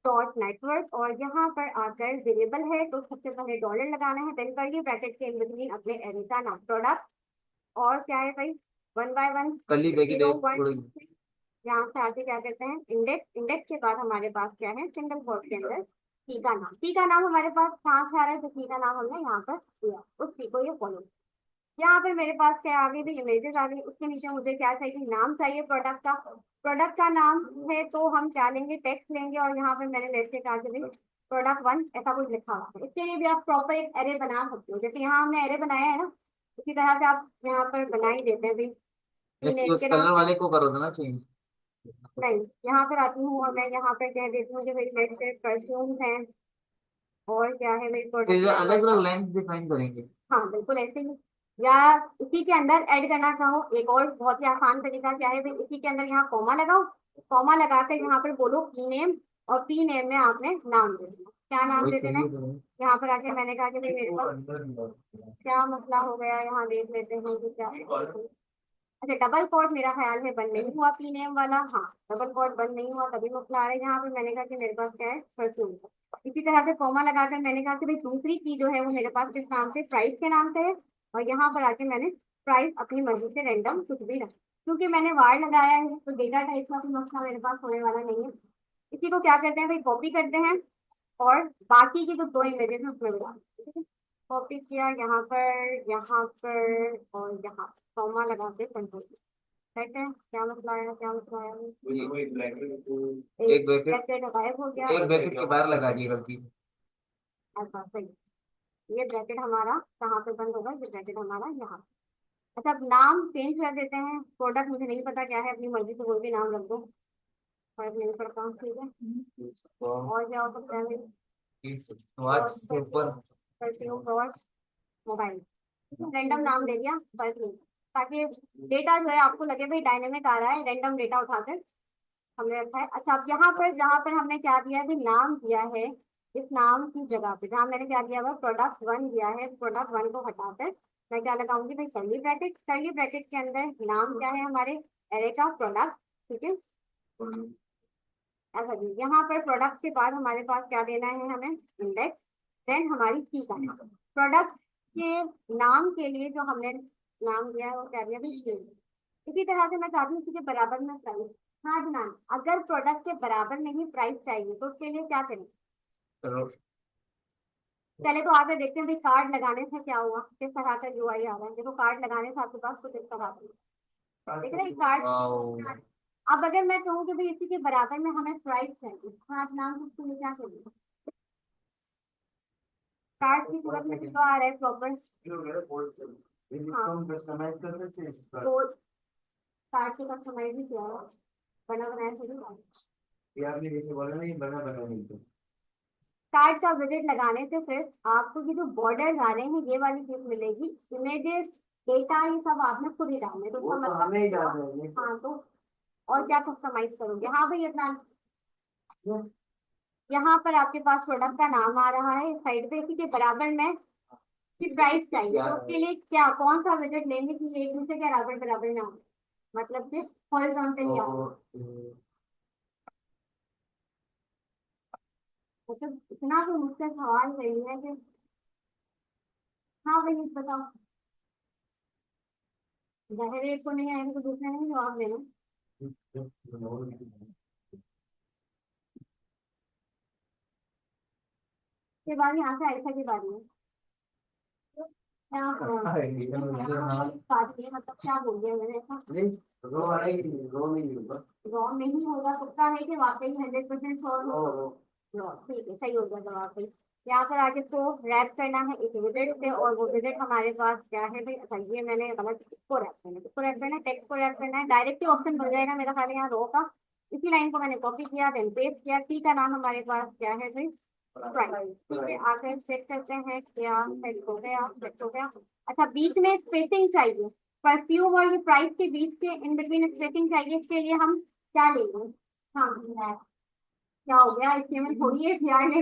डॉट नेटवर्क, और यहाँ पर आकर वेरिएबल है तो सबसे पहले डॉलर लगाना है, देन कर्ली ब्रैकेट के इन बिटवीन अपने एरे का नाम, प्रोडक्ट, और क्या है भाई, वन बाय वन, कली बेगी दे 0 1 थोड़ी। 2 3। यहाँ से आगे क्या कहते हैं, इंडेक्स, इंडेक्स के बाद हमारे पास क्या है, सिंगल कोट के अंदर की का नाम, की का नाम हमारे पास कहाँ से आ रहा है, तो की का नाम हमने यहाँ पर दिया, उस की को ये फॉलो। यहाँ पर मेरे पास क्या आ गई भी, इमेजेस आ गई, उसके नीचे मुझे क्या चाहिए, नाम चाहिए प्रोडक्ट का। प्रोडक्ट का नाम है तो हम क्या लेंगे, टेक्स्ट लेंगे, और यहाँ पर मैंने लेट से कहा कि भाई प्रोडक्ट 1 ऐसा कुछ लिखा हुआ है। इसके लिए भी आप प्रॉपर एक एरे बना सकते हो, जैसे यहाँ हमने एरे बनाया है ना, उसी तरह से आप यहाँ पर बना ही देते हैं भाई, ऐसे उस के कलर नाम वाले को करो ना चेंज। नहीं, यहाँ पर आती हूँ और मैं यहाँ पे कह देती हूँ कि भाई लेट्स से परफ्यूम है, और क्या है भाई प्रोडक्ट फिर नेम अलग वगैरह। अलग लाइन डिफाइन करेंगे। हाँ बिल्कुल ऐसे ही। या इसी के अंदर ऐड करना चाहो, एक और बहुत ही आसान तरीका क्या है भाई, इसी के अंदर यहाँ कॉमा लगाओ, कॉमा लगाकर यहाँ पर बोलो पी नेम, और पी नेम में आपने नाम दे देना। क्या नाम वही दे देना सही है? है। यहाँ पर आके मैंने कहा कि भाई मेरे पास क्या मसला हो गया, यहाँ देख लेते हैं कि क्या है। अच्छा, डबल कोट मेरा ख्याल है बंद नहीं हुआ पी नेम वाला, हाँ डबल कोट बंद नहीं हुआ तभी मसला आ रहा है। यहाँ पे मैंने कहा कि मेरे पास क्या है परफ्यूम का। इसी तरह से कॉमा लगाकर मैंने कहा कि भाई दूसरी की जो है वो मेरे पास किस नाम से, प्राइस के नाम से है, और यहाँ पर आके मैंने प्राइस अपनी मर्जी से रैंडम कुछ भी रखा, क्योंकि मैंने वार्ड लगाया है तो डेटा टाइप का कोई मसला मेरे पास होने वाला नहीं है। इसी को क्या करते हैं भाई, कॉपी करते हैं और बाकी की जो दो इमेजेस है उसमें मिला, ठीक है। कॉपी किया यहाँ पर और यहाँ कॉमा लगा के कंट्रोल, ठीक है। क्या मसला आया, क्या मसला आया? एक एक ब्रैकेट, ब्रैकेट गायब हो गया। एक ब्रैकेट के बाहर लगा दिए गलती। अच्छा सही। ये ब्रैकेट हमारा कहाँ पे बंद होगा, ये ब्रैकेट हमारा यहाँ। अच्छा, अब नाम चेंज कर देते हैं। प्रोडक्ट मुझे नहीं पता क्या है, अपनी मर्जी से कोई भी नाम रख दो, फर्क नहीं पड़ता, ठीक है। और क्या हो सकता है? व्हाट्सएप पर परफ्यूम और मोबाइल, रैंडम नाम दे दिया, फर्क नहीं, ताकि डेटा जो है आपको लगे भाई डायनेमिक आ रहा है, रैंडम डेटा उठाकर हमने रखा है। अच्छा, अब यहाँ पर जहाँ पर हमने क्या दिया है, नाम दिया है, इस नाम की जगह पे जहाँ मैंने क्या दिया हुआ प्रोडक्ट वन दिया है, प्रोडक्ट वन को हटाकर मैं क्या लगाऊंगी भाई, कर्ली ब्रैकेट। कर्ली ब्रैकेट के अंदर नाम क्या है हमारे, एरे का प्रोडक्ट, ठीक है। ऐसा जी, यहाँ पर प्रोडक्ट के बाद हमारे पास क्या देना है हमें, इंडेक्स, देन हमारी की का नाम। प्रोडक्ट के नाम के लिए जो हमने नाम दिया है वो क्या दिया भाई, इसी तरह से मैं चाहती हूँ इसी के बराबर में प्राइस। हाँ जनाब, अगर प्रोडक्ट के बराबर में ही प्राइस चाहिए तो उसके लिए क्या करें? करो। पहले तो आगे देखते हैं भाई कार्ड लगाने से क्या हुआ, किस तरह का यूआई आ रहा है। देखो कार्ड लगाने से आपके पास कुछ इस तरह का देख रहे हैं कार्ड। अब अगर मैं कहूँ कि भाई इसी के बराबर में हमें प्राइस चाहिए, हाँ आप नाम उसके लिए क्या करेंगे? कार्ड की सूरत में जो आ रहा है प्रॉपर, हाँ तो कार्ड के कस्टमाइज भी किया है, बना बनाया थोड़ी। कार्ड का विजिट लगाने से फिर आपको ये जो बॉर्डर आ रहे हैं ये वाली चीज मिलेगी, इमेजेस डेटा ये सब आपने खुद ही डालने, तो इसका मतलब हाँ तो और क्या कस्टमाइज करोगे, हाँ भाई इतना। यहाँ पर आपके पास प्रोडक्ट का नाम आ रहा है साइड पे, इसी के बराबर में की प्राइस चाहिए, तो उसके लिए क्या कौन सा विजिट लेंगे कि एक दूसरे के बराबर बराबर ना हो, मतलब कि हॉरिजॉन्टली आप, मतलब इतना तो मुझसे सवाल नहीं है कि, हाँ भाई बताओ, जाहिर है इसको नहीं आएगा तो दूसरे ने भी जवाब देना। के बाद यहाँ से आयशा की बारी है। क्या बात है, मतलब क्या बोल दिया मैंने ऐसा? रॉ नहीं होगा, पक्का है कि वाकई 100% श्योर हो? रॉ, ठीक है, सही हो गया जवाब भाई। यहाँ पर आगे तो रैप करना है एक विजिट से, और वो विजिट हमारे पास क्या है भाई, अच्छा ये मैंने गलत, इसको रैप करना है, इसको रैप करना है, टेक्स्ट को रैप करना है, डायरेक्ट ही ऑप्शन बन जाएगा मेरा ख्याल है यहाँ रो का। इसी लाइन को मैंने कॉपी किया, देन पेस्ट किया। टी का नाम हमारे पास क्या है भाई, प्राइस, ठीक है। आगे चेक करते हैं क्या सेट हो गया, सेट हो गया। अच्छा, बीच में स्पेसिंग चाहिए, परफ्यूम और ये प्राइस के बीच के इन बिटवीन स्पेसिंग चाहिए, इसके लिए हम क्या लेंगे? हाँ क्या हो गया, इसमें में थोड़ी है ध्यान नहीं,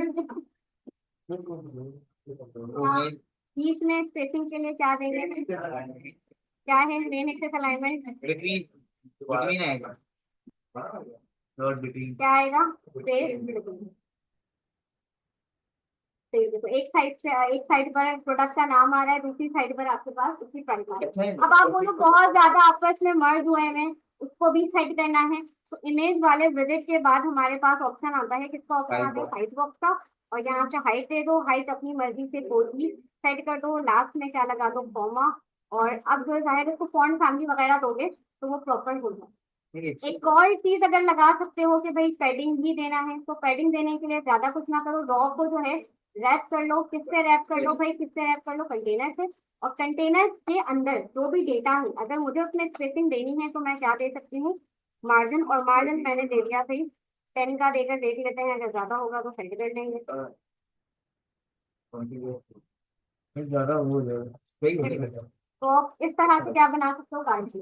हाँ बीच में स्पेसिंग के लिए क्या देंगे, क्या है main axis alignment, between, between आएगा, नॉट बिटवीन। क्या आएगा, स्पेस। तो ये देखो एक साइड से, एक साइड पर प्रोडक्ट का नाम आ रहा है, दूसरी साइड पर आपके पास उसकी प्राइस आ रही है। अब आप बोलो बहुत ज्यादा आपस में मर्ज हुए हैं, उसको भी सेट करना है, तो इमेज वाले विजिट के बाद हमारे पास ऑप्शन आता है, किसका ऑप्शन आता है, हाइट बॉक्स का। और यहाँ से हाइट दे दो, हाइट अपनी मर्जी से कोई भी सेट कर दो, लास्ट में क्या लगा दो, कॉमा। और अब जो जाहिर है उसको फॉन्ट फैमिली वगैरह दोगे तो वो प्रॉपर हो जाए। एक और चीज अगर लगा सकते हो कि भाई पैडिंग भी देना है, तो पैडिंग देने के लिए ज्यादा कुछ ना करो, रॉ को जो है रैप कर लो, किससे रैप कर लो भाई, किससे रैप कर लो, कंटेनर से। और कंटेनर के अंदर जो भी डेटा है, अगर मुझे उसमें स्पेसिंग देनी है तो मैं क्या दे सकती हूँ, मार्जिन। और मार्जिन मैंने दे दिया भाई 10 का देकर देख लेते हैं, अगर ज्यादा होगा तो सेट कर लेंगे। ज्यादा हो जाएगा, सही हो जाएगा। तो आप इस तरह से क्या बना सकते हो, कार्ड की।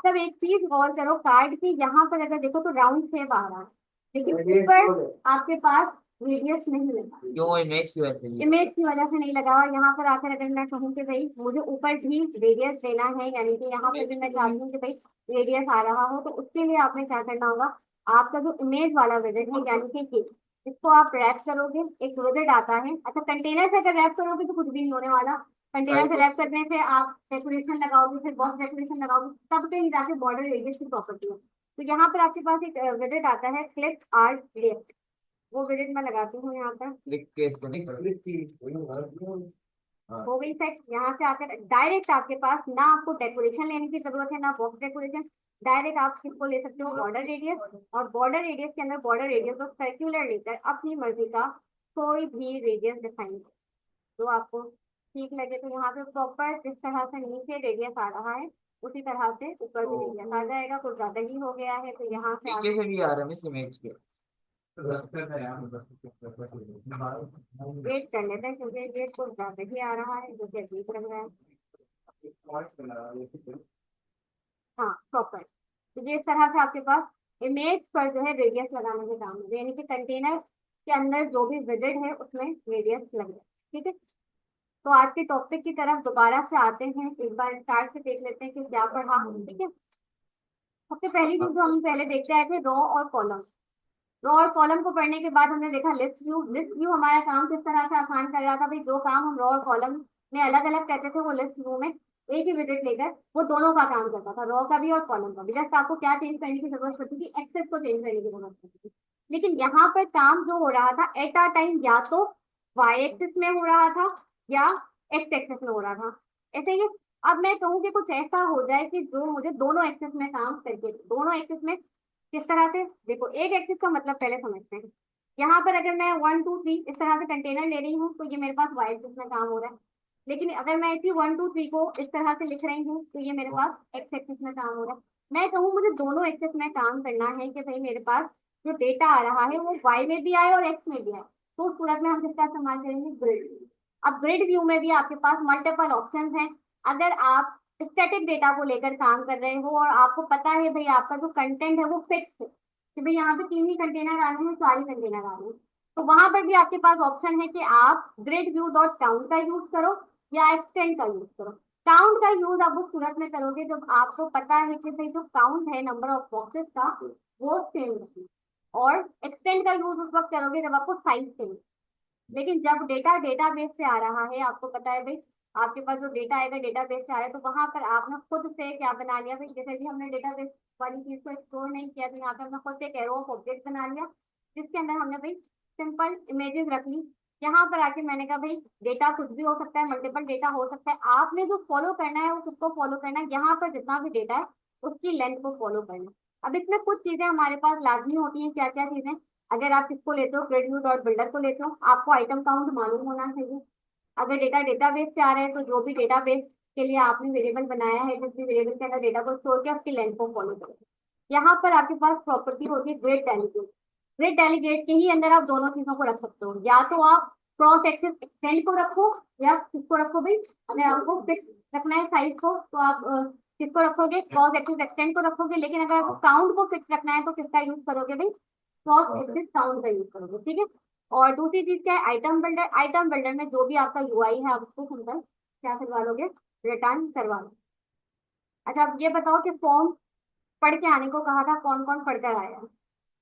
अब एक चीज गौर करो, कार्ड की यहाँ पर अगर देखो तो राउंड शेप आ रहा है, लेकिन ऊपर आपके पास रेडियस नहीं लगा। क्यों, इमेज की वजह से ही। इमेज की वजह से नहीं लगा। और यहाँ पर आकर अगर मैं कहूँ कि भाई मुझे ऊपर भी रेडियस देना है, यानी कि यहाँ पर भी मैं चाहती हूँ कि भाई रेडियस आ रहा हो, तो उसके लिए आपने क्या करना होगा, आपका जो इमेज वाला विजेट है यानी कि इसको आप रैप करोगे, एक विजेट आता है। अच्छा, कंटेनर से अगर रैप करोगे तो कुछ भी नहीं होने वाला। कंटेनर से रैप करने से आप डेकोरेशन लगाओगे, फिर बॉक्स डेकोरेशन लगाओगे, तब से ही जाके बॉर्डर रेडियस की प्रॉपर्टी है। तो यहाँ पर आपके पास एक विजेट आता है, क्लिक आर्ट लेफ्ट, वो विजेट मैं लगाती हूँ यहाँ पर। क्लिक के इसको नहीं हो गई सेट। यहाँ से आकर डायरेक्ट आपके पास ना आपको डेकोरेशन लेने की जरूरत है, ना बॉक्स डेकोरेशन। डायरेक्ट आप किसको ले सकते हो, बॉर्डर रेडियस। और बॉर्डर रेडियस के अंदर बॉर्डर रेडियस और सर्कुलर लेकर अपनी मर्जी का कोई भी रेडियस डिफाइन करो जो आपको ठीक लगे। तो यहाँ पे प्रॉपर जिस तरह से नीचे रेडियस आ रहा है, उसी तरह से ऊपर भी रेडियस आ जाएगा। कुछ ज्यादा ही हो गया है तो यहाँ से पीछे आप से भी आ रहा है इस इमेज के। वेट कर लेते हैं, क्योंकि ये कुछ ज्यादा ही आ रहा है, जो कि अजीब लग रहा है। हाँ, प्रॉपर। तो ये इस तरह से आपके पास इमेज पर जो है रेडियस लगाने के काम है, यानी कि कंटेनर के अंदर जो भी विजिट है उसमें रेडियस लग जाए। ठीक है, तो आज के टॉपिक की तरफ दोबारा से आते हैं, एक बार स्टार्ट से देख लेते हैं कि क्या पढ़ा। ठीक है, सबसे पहली चीज जो हम पहले देखते आए थे, रो और कॉलम। रो और कॉलम को पढ़ने के बाद हमने देखा लिस्ट व्यू। लिस्ट व्यू हमारा काम किस तरह से आसान कर रहा था भाई, जो काम हम रो और कॉलम में अलग अलग करते थे, वो लिस्ट व्यू में एक ही विजिट लेकर वो दोनों का काम करता था, रो का भी और कॉलम का भी। जस्ट आपको क्या चेंज करने की जरूरत पड़ती थी, एक्सेस को चेंज करने की जरूरत पड़ती थी। लेकिन यहाँ पर काम जो हो रहा था एट अ टाइम, या तो वाई एक्सिस में हो रहा था या एक्स एक्सिस में हो रहा था। ऐसे ही अब मैं कहूँ कि कुछ ऐसा हो जाए कि जो मुझे दोनों एक्सिस में काम करके, दोनों एक्सिस में किस तरह से, देखो एक एक्सिस का मतलब पहले समझते हैं। यहाँ पर अगर मैं 1 2 3 इस तरह से कंटेनर ले रही हूँ तो ये मेरे पास वाई एक्सिस में काम हो रहा है। लेकिन अगर मैं इसी 1 2 3 को इस तरह से लिख रही हूँ तो ये मेरे पास एक्स एक्सिस में काम हो रहा है। मैं कहूँ मुझे दोनों एक्सिस में काम करना है कि भाई मेरे पास जो डेटा आ रहा है वो वाई में भी आए और एक्स में भी आए, तो उस सूरत में हम किसका इस्तेमाल करेंगे, ग्रिड। अब ग्रिड व्यू में भी आपके पास मल्टीपल ऑप्शंस हैं। अगर आप स्टैटिक डेटा को लेकर काम कर रहे हो और आपको पता है भाई आपका जो कंटेंट है वो फिक्स है कि भाई यहाँ पे 3 ही कंटेनर आने हैं, 4 ही कंटेनर आ रहे हैं, तो वहां पर भी आपके पास ऑप्शन है कि आप ग्रिड व्यू डॉट काउंट का यूज करो या एक्सटेंड का यूज करो। काउंट का यूज आप उस सूरत में करोगे जब आपको पता है कि भाई जो काउंट है नंबर ऑफ बॉक्सेस का वो सेम रखना। और एक्सटेंड का यूज उस वक्त करोगे जब आपको साइज चाहिए। लेकिन जब डेटा डेटाबेस से आ रहा है, आपको पता है भाई आपके पास जो डेटा आएगा डेटाबेस से आ रहा है, तो वहां पर आपने खुद से क्या बना लिया भाई, जैसे भी हमने डेटाबेस वाली चीज को एक्सप्लोर नहीं किया तो यहाँ पे हमने खुद से एक एरो ऑफ ऑब्जेक्ट बना लिया, जिसके अंदर हमने भाई सिंपल इमेजेस रख ली। यहाँ पर आके मैंने कहा भाई डेटा कुछ भी हो सकता है, मल्टीपल डेटा हो सकता है, आपने जो फॉलो करना है वो किसको फॉलो करना है, यहाँ पर जितना भी डेटा है उसकी लेंथ को फॉलो करना है। अब इसमें कुछ चीजें हमारे पास लाजमी होती हैं, क्या क्या चीजें, अगर आप किसको लेते हो, क्रेडिट डॉट बिल्डर को लेते हो, आपको आइटम काउंट मालूम होना चाहिए। अगर डेटा डेटाबेस से आ रहा है तो जो भी डेटाबेस के लिए आपने वेरिएबल बनाया है, जिस भी वेरिएबल के अंदर डेटा को स्टोर किया उसकी लेंथ को फॉलो करो। यहाँ पर आपके पास प्रॉपर्टी होती है ग्रिड डेलीगेट। ग्रिड डेलीगेट के ही अंदर आप दोनों चीजों को रख सकते हो, या तो आप क्रॉस एक्सिस एक्सटेंड को रखो या किसको रखो भाई, अगर आपको फिक्स रखना है साइज को तो आप किसको रखोगे, क्रॉस एक्सिस एक्सटेंड को रखोगे। लेकिन अगर आपको काउंट को फिक्स रखना है तो किसका यूज करोगे भाई, क्रॉस एक्सिस काउंट का यूज करोगे। ठीक है, और दूसरी चीज क्या है, आइटम बिल्डर। आइटम बिल्डर में जो भी आपका यूआई है आप उसको सिंपल क्या करवा लोगे, रिटर्न करवा लो। अच्छा, अब ये बताओ कि फॉर्म पढ़ के आने को कहा था, कौन कौन पढ़कर आया,